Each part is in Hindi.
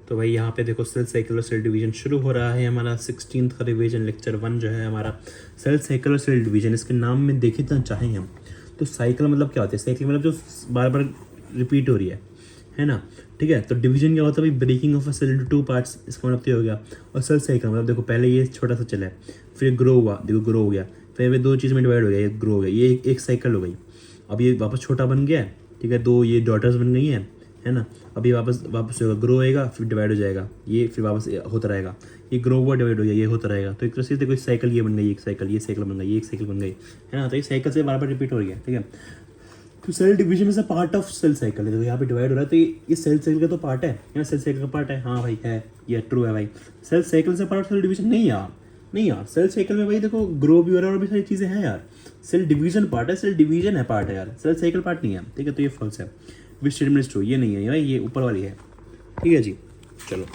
तो भाई यहाँ पे देखो सेल साइकिल और सेल डिवीजन शुरू हो रहा है हमारा 16th का रिवीजन लेक्चर 1 जो है हमारा सेल साइकिल और सेल डिवीजन। इसके नाम में देख इतना चाहें हम तो साइकिल मतलब क्या होता है, साइकिल मतलब जो बार बार रिपीट हो रही है ना, ठीक है। तो डिवीजन क्या होता है भाई, breaking of a cell into two parts, इसका मतलब ये हो गया। और सेल साइकिल मतलब देखो पहले ये छोटा सा चला है, फिर ग्रो हुआ, देखो ग्रो हो गया, फिर ये दो चीज़ में डिवाइड हो गया, ये ग्रो हो गया, ये एक साइकिल हो गई। अब ये वापस छोटा बन गया है, ठीक है, दो ये डॉटर्स बन गई हैं, है ना। अब ये वापस होगा, ग्रो होएगा, फिर डिवाइड हो जाएगा, ये फिर वापस होता रहेगा, ये ग्रो हुआ, डिवाइड हो गया, ये होता रहेगा। तो एक तरह से देखो साइकिल ये बन गई, एक साइकिल, ये साइकिल बन गई, ये एक साइकिल बन गई, है ना। तो ये साइकिल से बार बार रिपीट हो रही है, ठीक है। तो cell division is a part of cell cycle है, तो यहाँ पे डिवाइड हो रहा है, तो ये सेल साइकिल का तो पार्ट है, सेल साइकिल का पार्ट है, हाँ भाई है, ये ट्रू है भाई। सेल साइकिल से पार्ट सेल डिवीजन नहीं यार, नहीं यार, सेल साइकिल में भाई देखो ग्रो भी हो रहा है और भी सारी चीज़ें हैं यार। सेल डिवीजन पार्ट है, सेल डिवीजन है पार्ट है यार, सेल साइकिल पार्ट नहीं है, ठीक है। तो ये फॉल्स है, विच स्टेटमेंट इज ट्रू, ये नहीं है भाई, ये ऊपर वाली है, ठीक है जी। चलो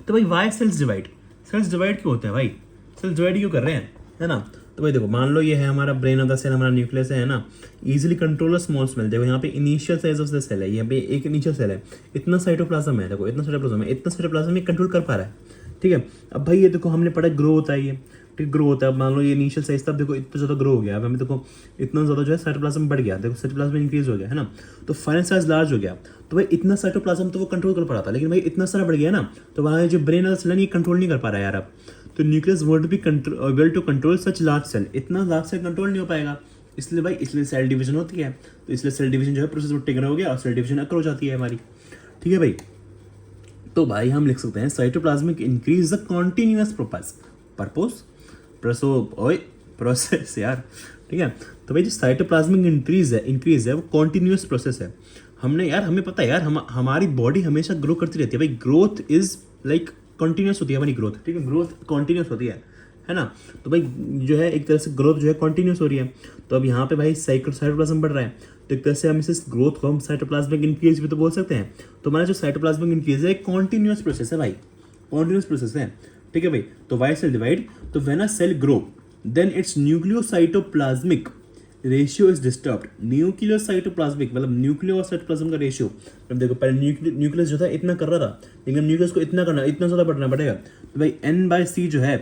तो भाई why cells divide, cells divide क्यों होते हैं भाई, सेल्स डिवाइड क्यों कर रहे हैं, है ना। तो भाई देखो मान लो ये है हमारा ब्रेन ऑफ द सेल, हमारा न्यूक्लियस है ना, इजीली कंट्रोल स्मॉल स्मेल। देखो यहाँ पे initial size of the cell है, यहाँ पे एक इनिशियल सेल है, इतना साइटोप्लाज्म है, देखो इतना साइटोप्लाज्म है, इतना साइटोप्लाज्म ये कंट्रोल कर पा रहा है, ठीक है। अब भाई ये देखो हमने पढ़ा ग्रो होता है, ये ठीक ग्रो होता है। अब मान लो ये इनिशियल साइज था, देखो इतना ज़्यादा ग्रो हो गया, अब हमें देखो इतना ज़्यादा जो है साइटोप्लाज्म बढ़ गया, देखो साइटोप्लाज्म इंक्रीज हो गया, है ना। तो फाइनल साइज लार्ज हो गया, तो भाई इतना साइटोप्लाज्म तो वो कंट्रोल कर पा रहा था, लेकिन भाई इतना सारा बढ़ गया ना, तो वहाँ जो ब्रेन वाला सेल है ये कंट्रोल नहीं कर पा रहा है यार अब। तो nucleus won't be able to control such large cell, इतना लार्ज सेल कंट्रोल नहीं हो पाएगा, इसलिए भाई इसलिए सेल डिवीजन होती है। तो इसलिए सेल डिवीजन जो है प्रोसेस वो टिगर हो गया और सेल डिवीजन अकर हो जाती है हमारी, ठीक है भाई। तो भाई हम लिख सकते हैं cytoplasmic increase the continuous purpose process यार, ठीक है। तो भाई जो साइटोप्लाज्मिक इंक्रीज है वो कॉन्टिन्यूअस प्रोसेस है। हमने यार हमें पता है यार, हमारी बॉडी हमेशा ग्रो करती रहती है भाई, ग्रोथ इज लाइक कॉन्टिन्यूस होती है हमारी ग्रोथ, ठीक है, ग्रोथ कॉन्टिन्यूस होती है ना। तो भाई जो है एक तरह से ग्रोथ जो है कॉन्टिन्यूस हो रही है। तो अब यहाँ पे भाई साइटोप्लाज्म बढ़ रहा है, तो एक तरह से हम इस ग्रोथ को हम साइटोप्लाज्मिक इंक्रीज भी तो बोल सकते हैं। तो हमारा जो साइटोप्लाज्मिक इंक्रीज है एक कॉन्टिन्यूस प्रोसेस है भाई, कॉन्टिन्यूस प्रोसेस है, ठीक है भाई। तो वाई सेल डिवाइड, तो when a cell grow then it's nucleocytoplasmic ratio is disturbed. Nucleocytoplasmic मतलब न्यूक्लियो और साइटोप्लाज्म का रेशियो, अब देखो पहले न्यूक्लियस जो था इतना कर रहा था, लेकिन न्यूक्लियस को इतना करना, इतना ज़्यादा बढ़ना पड़ेगा। तो भाई n/c जो है,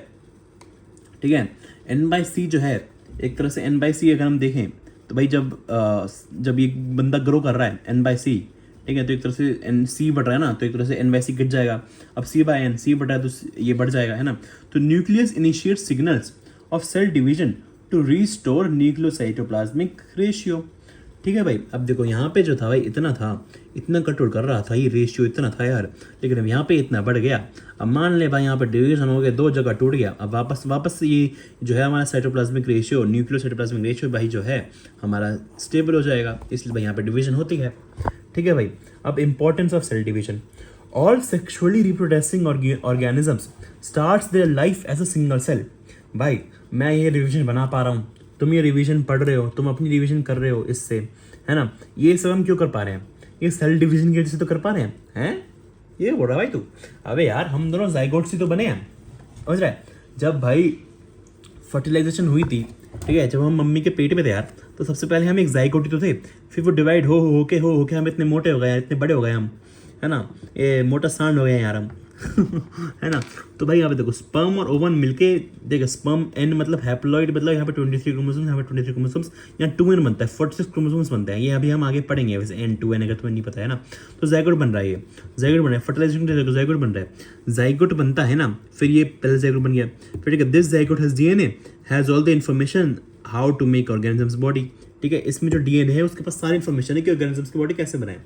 ठीक है, n/c जो है एक तरह से n/c अगर हम देखें तो भाई जब ये बंदा ग्रो कर रहा है n/c, ठीक है, तो एक तरह से c बढ़ रहा है ना, तो एक तरह से n/c घट जाएगा। अब c/n, c बढ़ रहा है तो ये बढ़ जाएगा, है ना। तो nucleus initiate signals of cell division to restore nucleocytoplasmic ratio, ठीक है भाई। अब देखो यहाँ पे जो था भाई इतना कंट्रोल कर रहा था, ये रेशियो इतना था यार, लेकिन अब यहाँ पे इतना बढ़ गया। अब मान ले भाई यहाँ पे डिवीजन हो गया, दो जगह टूट गया, अब वापस ये जो है हमारा साइटोप्लाज्मिक रेशियो, न्यूक्लियोसाइटोप्लाज्मिक रेशियो भाई जो है हमारा स्टेबल हो जाएगा, इसलिए भाई यहाँ पे डिवीजन होती है, ठीक है भाई। अब importance of cell division, all sexually reproducing organisms starts their life as a single cell. भाई मैं ये रिवीजन बना पा रहा हूँ, तुम ये रिवीजन पढ़ रहे हो, तुम अपनी रिवीजन कर रहे हो इससे, है ना। ये सब हम क्यों कर पा रहे हैं, ये सेल डिवीजन की वजह से तो कर पा रहे हैं ये बोल रहा भाई तू। अबे यार हम दोनों जाइगोट से तो बने हैं, समझ रहा है। जब भाई फर्टिलाइजेशन हुई थी, ठीक है, जब हम मम्मी के पेट में थे यार, तो सबसे पहले हम एक जाइगोट ही तो थे, फिर वो डिवाइड हो के हम इतने मोटे हो गए, इतने बड़े हो गए हम, है ना, ये मोटा सांड हो गए यार हम है ना। तो भाई यहाँ पे देखो स्पर्म और ओवन मिलके, देखो स्पर्म एन मतलब हैप्लॉइड, मतलब यहाँ पे 23 क्रोमोसोम्स, यहाँ पे 23 क्रोमोसोम्स, यहाँ 2n बनता है, 46 क्रोमोसोम्स बनते हैं, ये अभी हम आगे पढ़ेंगे वैसे n 2n अगर तुम्हें नहीं पता है ना। तो जाइगोट बन रहा है, ये जाइगोट बन रहा है, फर्टिलाइजेशन के जाइगोट बन रहा है, जाइगोट बनता है ना, फिर ये पहले जाइगोट बन गया, फिर ठीक है, this zygote has DNA has all the information how to make organisms body, ठीक है। इसमें जो DNA है उसके पास सारी इन्फॉर्मेशन है कि ऑर्गेनिजम्स की बॉडी कैसे बनाए।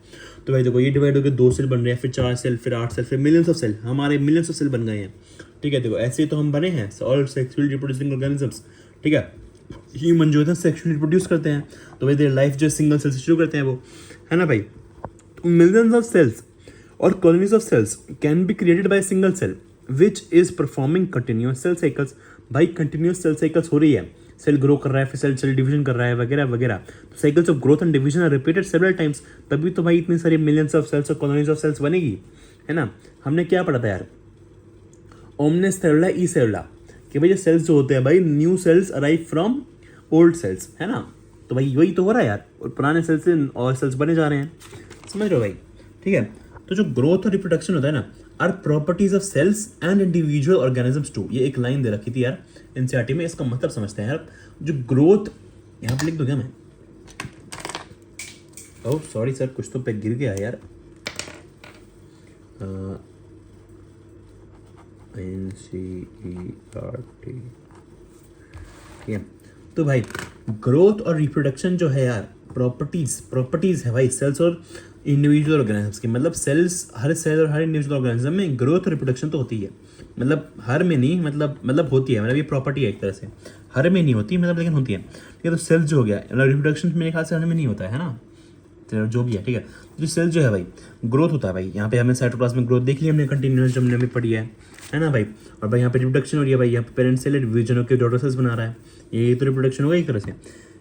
तो भाई देखो ये डिवाइड होकर 2 सेल बन रहे हैं, फिर 4 सेल, फिर 8 सेल, फिर मिलियंस ऑफ सेल, हमारे मिलियंस ऑफ सेल बन गए हैं, ठीक है। देखो ऐसे ही तो हम बने हैं, ऑल सेक्सुअली रिप्रोड्यूसिंग ऑर्गेनिजम्स, ठीक है। ह्यूमन जो है सेक्सुअली रिप्रोड्यूस करते हैं, तो भाई देयर लाइफ जो सिंगल सेल से शुरू करते हैं वो, है ना भाई। तो मिलियंस ऑफ सेल्स और colonies of cells can be created by single cell which is performing continuous cell cycles. भाई कंटिन्यूअस सेल साइकिल्स हो रही है, सेल ग्रो कर रहा है, फिर सेल डिवीजन कर रहा है वगैरह वगैरह। तो cycles of growth and division are repeated several times, तभी तो भाई इतनी सारी मिलियंस ऑफ सेल्स और कॉलोनीज ऑफ सेल्स बनेगी, है ना। हमने क्या पढ़ा था यार, ओमनेस सेलुला ई सेलुला, कि भाई ये सेल्स जो होते हैं भाई, new cells arrive from old cells, है ना। तो भाई वही तो हो रहा है यार, और पुराने सेल्स से और सेल्स बने जा रहे हैं, समझ रहे हो भाई, ठीक है। तो जो ग्रोथ और रिप्रोडक्शन होता है ना, are properties of cells and individual organisms too, ये एक लाइन दे रखी थी यार एनसीईआरटी में, इसका मतलब समझते हैं यार। जो ग्रोथ, यहाँ पे लिख दो क्या मैं, ओह सॉरी सर, कुछ तो पे गिर गया यार, एनसीईआरटी, ठीक है। तो भाई ग्रोथ और रिप्रोडक्शन जो है यार, प्रॉपर्टीज है भाई सेल्स और इंडिविजुअल ऑर्गेनिजम्स की। मतलब सेल्स, हर सेल और हर इंडिविजुअल ऑर्गेनिज्म में ग्रोथ और रिप्रोडक्शन तो होती है, मतलब हर में नहीं, मतलब होती है, मतलब ये प्रॉपर्टी है एक तरह से, हर में नहीं होती मतलब, लेकिन होती है, ठीक है। तो सेल्स जो हो गया, रिप्रोडक्शन मेरे ख्याल से हर में नहीं होता है ना, तो जो भी है, ठीक है। जो सेल जो है भाई, ग्रोथ होता है भाई, यहाँ पे हमें साइटोप्लाज्म ग्रोथ देख ली हमने, कंटिन्यूस जो हमने पढ़ी है ना भाई। और भाई यहाँ पे रिप्रोडक्शन हो रही है भाई, यहाँ पे पेरेंट सेल डिवीजन होकर डॉटर सेल्स बना रहा है, ये तो रिप्रोडक्शन होगा एक तरह से,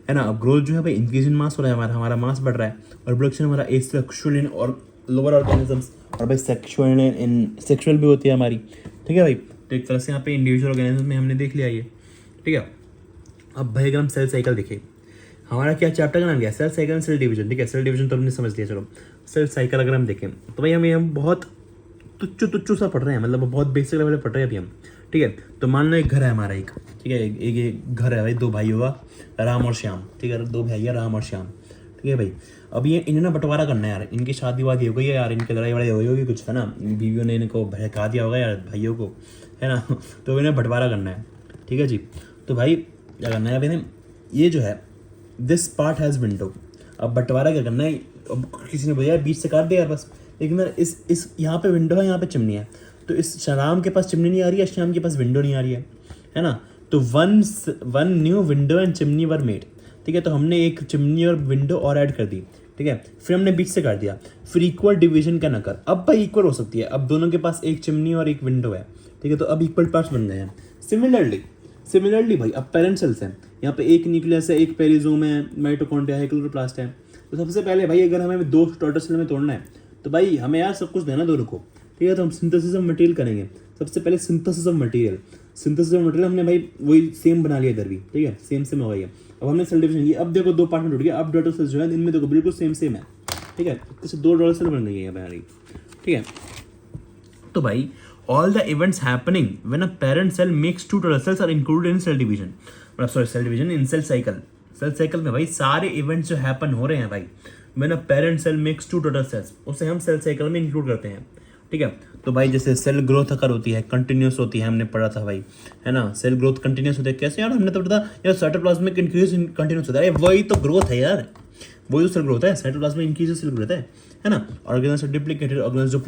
है ना। अब ग्रोथ जो है भाई, इंक्रीज इन मास हो रहा है, हमारा मास बढ़ रहा है, और रिप्रोडक्शन हमारा एसेक्सुअल और लोअर ऑर्गेनिजम्स, और भाई सेक्सुअल भी होती है हमारी, ठीक है भाई। तो एक तरह से यहाँ पे इंडिविजुअल ऑर्गेनिज्म में हमने देख लिया ये, ठीक है। अब भाई अगर हम सेल साइकिल देखें, हमारा क्या चैप्टर का नाम क्या है, cell cycle and cell division, ठीक है। सेल डिवीजन तो हमने समझ लिया, चलो सेल साइकिल अगर हम देखें तो भाई हम बहुत तुच्चू सा पढ़ रहे हैं, मतलब बहुत बेसिक लेवल पे पढ़ रहे हैं अभी हम, ठीक है। तो मान लो एक घर है हमारा, एक, ठीक है, एक घर है भाई, दो भाइयों का, राम और श्याम, ठीक है, दो भाई है राम और श्याम, ठीक है भाई। अब ये इन्हें ना बंटवारा करना है यार, इनकी शादी वादी हो गई है यार, इनकी लड़ाई वड़ाई हो गई होगी कुछ, है ना, बीवियों ने इनको बहका दिया होगा यार भाइयों को, है ना। तो इन्हें बंटवारा करना है, ठीक है जी। तो भाई क्या करना है, इन्हें ये जो है, दिस पार्ट हैज़ विंडो, अब बंटवारा क्या करना है, अब किसी ने बोला बीच से काट दिया यार बस, लेकिन यार इस यहाँ पे विंडो है, यहाँ पे चिमनी है, तो इस राम के पास चिमनी नहीं आ रही है, श्याम के पास विंडो नहीं आ रही है ना। तो one new window and chimney were made, ठीक है। तो हमने एक चिमनी और विंडो और ऐड कर दी, ठीक है। फिर हमने बीच से काट दिया, फिर इक्वल डिवीजन क्या ना कर, अब भाई इक्वल हो सकती है, अब दोनों के पास एक चिमनी और एक विंडो है, ठीक है। तो अब इक्वल पार्ट्स बन गए हैं। सिमिलरली भाई अब पेरेंट सेल्स हैं, यहाँ पे एक न्यूक्लियस है, एक पेरिजोम है, माइटोकॉन्ड्रिया है, क्लोरोप्लास्ट है। तो सबसे पहले भाई अगर हमें दो डॉटर सेल में तोड़ना है, तो भाई हमें यार सब कुछ देना दोनों को, ठीक है। तो हम सिंथेसिस ऑफ मटेरियल करेंगे, सबसे पहले सिंथेसिस ऑफ मटेरियल हमने भाई वही सेम बना लिया इधर भी, ठीक है, सेम हो गई है। अब हमने सेल डिवीजन की, अब देखो दो पार्ट में टूट गया, अब डॉटर सेल्स जो है इनमें देखो बिल्कुल सेम है, ठीक है। तो दो डॉटर सेल बन गई है हमारी, ठीक है। तो भाई all the events happening when a parent cell makes two daughter cells are included in cell division, मतलब sorry cell division in cell cycle में भाई सारे इवेंट्स जो हैपन हो रहे हैं भाई when a parent cell makes two daughter cells, उसे हम सेल साइकिल में इंक्लूड करते हैं, ठीक है। तो भाई जैसे सेल ग्रोथ अकर होती है, कंटिन्यूस होती है, हमने पढ़ा था भाई, है ना। सेल ग्रोथ कंटिन्यूस होती है, कैसे यार, हमने तो पढ़ा था यार, साइटोप्लाज्मिक इंक्रीज कंटिन्यूस होता है, वही तो ग्रोथ है यार, वही तो सेल ग्रोथ है, साइटोप्लाज्मिक इंक्रीज सेल ग्रोथ है ना। ऑर्गेनिज्म डिप्लीकेटेड, ऑर्गेनिज्म जो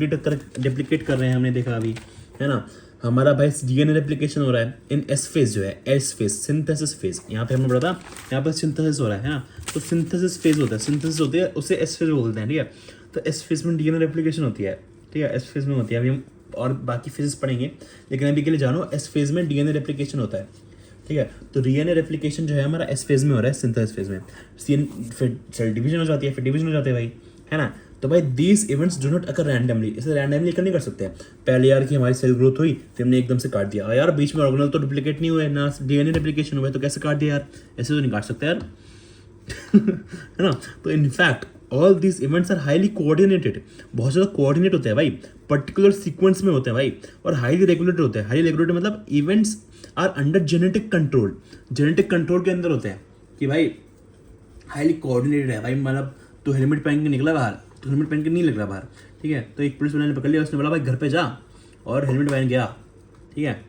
डिप्लीकेट कर रहे हैं हमने देखा अभी, है ना। हमारा भाई डीएनए रेप्लिकेशन हो रहा है इन एस फेज जो है, एस फेज सिंथेसिस फेज, यहाँ पे हमने पढ़ा था, यहाँ पर सिंथेसिस हो रहा है ना। तो सिंथेसिस फेज होता है, सिंथेसिस होती है, उसे एस फेज बोलते हैं, ठीक है। तो एस फेज में डीएनए रेप्लिकेशन होती है, ठीक है, एस फेज में होती है। अभी हम और बाकी फेजेस पढ़ेंगे, लेकिन अभी के लिए जानो एस फेज में डीएनए रेप्लिकेशन होता है, ठीक है। तो डीएनए रेप्लिकेशन जो है हमारा एस फेज में हो रहा है, सिंथेसिस फेज में, फिर सेल डिवीजन हो जाती है, फिर डिवीजन हो जाते हैं भाई, है ना। तो भाई these events do not occur randomly, इसे रैंडमली कर नहीं कर सकते हैं। पहले यार कि हमारी सेल ग्रोथ हुई, फिर हमने एकदम से काट दिया यार, बीच में ऑर्गेनल तो डुप्लीकेट नहीं हुए ना, डीएनए रेप्लिकेशन हुआ, तो कैसे काट दिया यार, ऐसे तो नहीं काट सकते यार है ना। तो in fact all these events are highly coordinated, बहुत ज़्यादा कोऑर्डिनेट होते हैं भाई, पर्टिकुलर सीक्वेंस में होते हैं भाई, और हाईली रेगुलेटेड होते हैं। हाईली रेगुलेटेड मतलब events are under genetic control के अंदर होते हैं, कि भाई हाईली कोऑर्डिनेटेड है भाई। मतलब तो हेलमेट पहन के निकला बाहर, तो हेलमेट पहन के नहीं लग रहा बाहर, ठीक है। तो एक पुलिस वाले ने पकड़ लिया, उसने बोला भाई घर पे जा, और हेलमेट पहन गया, ठीक है,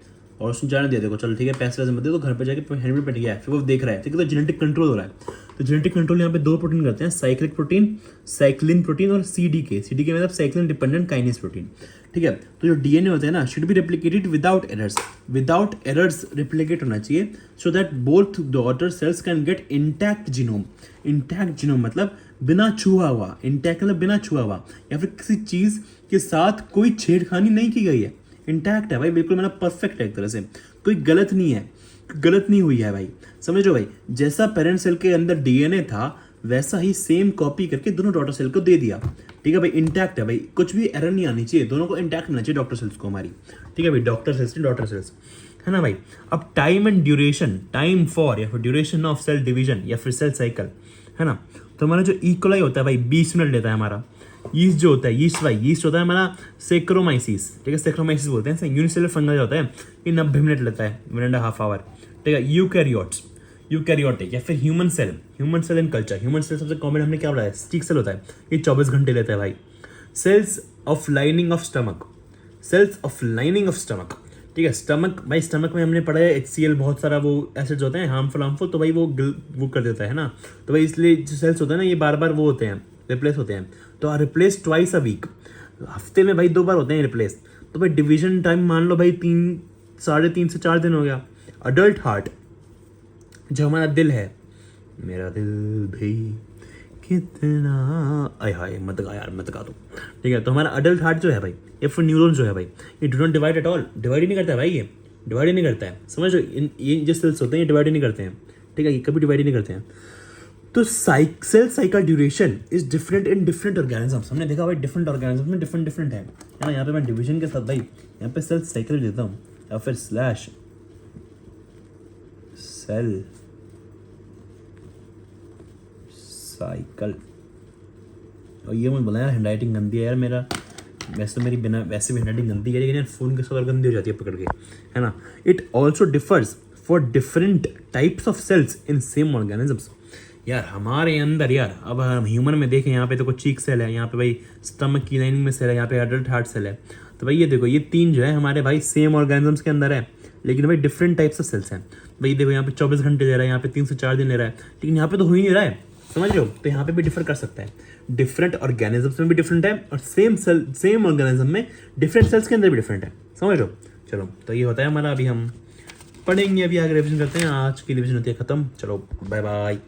और उसने जाने दिया, देखो चल ठीक है, पैसे वैसे मत दे, तो घर पे जाके हेलमेट पहन गया, फिर वो देख रहा है, ठीक है। तो जेनेटिक कंट्रोल हो रहा है। तो जेनेटिक कंट्रोल यहाँ पे दो प्रोटीन करते हैं, साइक्लिन प्रोटीन और सीडीके मतलब साइक्लिन डिपेंडेंट काइनेज प्रोटीन, ठीक है। तो जो डीएनए होता है ना, should be replicated without errors replicate होना चाहिए, so that both daughter cells can get intact genome मतलब बिना छुआ हुआ, इंटैक्ट मतलब बिना छुआ हुआ, या फिर किसी चीज के साथ कोई छेड़खानी नहीं की गई है, इंटैक्ट है भाई, बिल्कुल मतलब परफेक्ट है, एक तरह से कोई गलत नहीं हुई है भाई, समझ लो भाई। जैसा पेरेंट सेल के अंदर डीएनए था, वैसा ही सेम कॉपी करके दोनों डॉटर सेल को दे दिया, ठीक है भाई, इंटैक्ट है भाई, कुछ भी एरर नहीं आनी चाहिए, दोनों को इंटैक्ट होना चाहिए डॉक्टर सेल्स को हमारी, ठीक है भाई, डॉटर सेल्स, है ना भाई। अब टाइम फॉर या फिर ड्यूरेशन ऑफ सेल डिवीजन या फिर सेल साइकिल, है ना। तो हमारा जो इक्वलाई होता है भाई 20 मिनट लेता है हमारा, यीस्ट जो होता है, यीस्ट होता है हमारा सेक्रोमाइसिस, ठीक है, सेक्रोमाइसिस बोलते हैं, यूनिसेलुलर फंगल होता है, ये 90 मिनट लेता है, 1.5 आवर, ठीक है। यूकैरियोटिक या फिर human cell in culture, human cell सबसे कॉमन हमने क्या बताया, स्टिक सेल होता है, ये 24 घंटे लेता है भाई। Cells of lining of stomach, ठीक है, स्टमक भाई, स्टमक में हमने पढ़ा है HCl, बहुत सारा वो एसिड्स होते हैं हार्मफुल, तो भाई वो कर देता है ना, तो भाई इसलिए जो सेल्स होते हैं ना ये बार बार वो होते हैं, रिप्लेस होते हैं, तो रिप्लेस ट्वाइस अ वीक, हफ्ते में भाई 2 बार होते हैं रिप्लेस, तो भाई डिवीजन टाइम मान लो भाई 3.5 से 4 दिन हो गया। अडल्ट हार्ट, जो हमारा दिल है, मेरा दिल भी कितना, आय हाय मत गा यार, मत गा दो, ठीक है। तो हमारा अडल्ट हार्ट जो है भाई, ये फिर न्यूरॉन जो है भाई, ये do not divide at all, divide ही नहीं करता है भाई, ये डिवाइड ही नहीं करता है, समझ लो, ये जो सेल्स होते हैं ये डिवाइड ही नहीं करते हैं, ठीक है, ये कभी डिवाइड ही नहीं करते हैं। तो cell cycle duration is different in different organisms, हमने देखा भाई डिफरेंट ऑर्गेनिज्म में डिफरेंट है ना। यहाँ पे मैं डिवीजन के साथ भाई यहाँ पे सेल साइकिल देता हूँ, या फिर स्लैश सेल साइकिल, और ये मुझे बोला यार हैंडराइटिंग गंदी है यार मेरा, वैसे तो मेरी बिना वैसे भी हैंडराइटिंग गंदी है, लेकिन यार फ़ोन के साथ और गंदी हो जाती है पकड़ के, है ना। It also differs for different types of cells in same organisms. यार हमारे अंदर यार, अब हम ह्यूमन में देखें, यहाँ पे तो कुछ चीक सेल है, यहाँ पे भाई स्टमक की लाइनिंग में सेल है, यहाँ पे अडल्ट हार्ट सेल है, तो भाई ये देखो ये 3 जो है हमारे भाई सेम ऑर्गेनिजम्स के अंदर है, लेकिन भाई डिफरेंट टाइप्स ऑफ सेल्स हैं। भाई देखो यहाँ पे 24 घंटे ले रहा है, यहाँ पे 3 से 4 दिन ले रहा है, लेकिन यहाँ पे तो हो ही नहीं रहा है, समझ रहे हो। तो यहाँ पे भी डिफर कर सकता है, डिफरेंट ऑर्गेनिजम्स में भी डिफरेंट है, और सेम ऑर्गेनिज्म में डिफरेंट सेल्स के अंदर भी डिफरेंट है, समझ रहे हो। चलो तो ये होता है हमारा, अभी हम पढ़ेंगे, अभी आगे रिविजन करते हैं, आज की रिविजन होती है खत्म, चलो बाय बाय।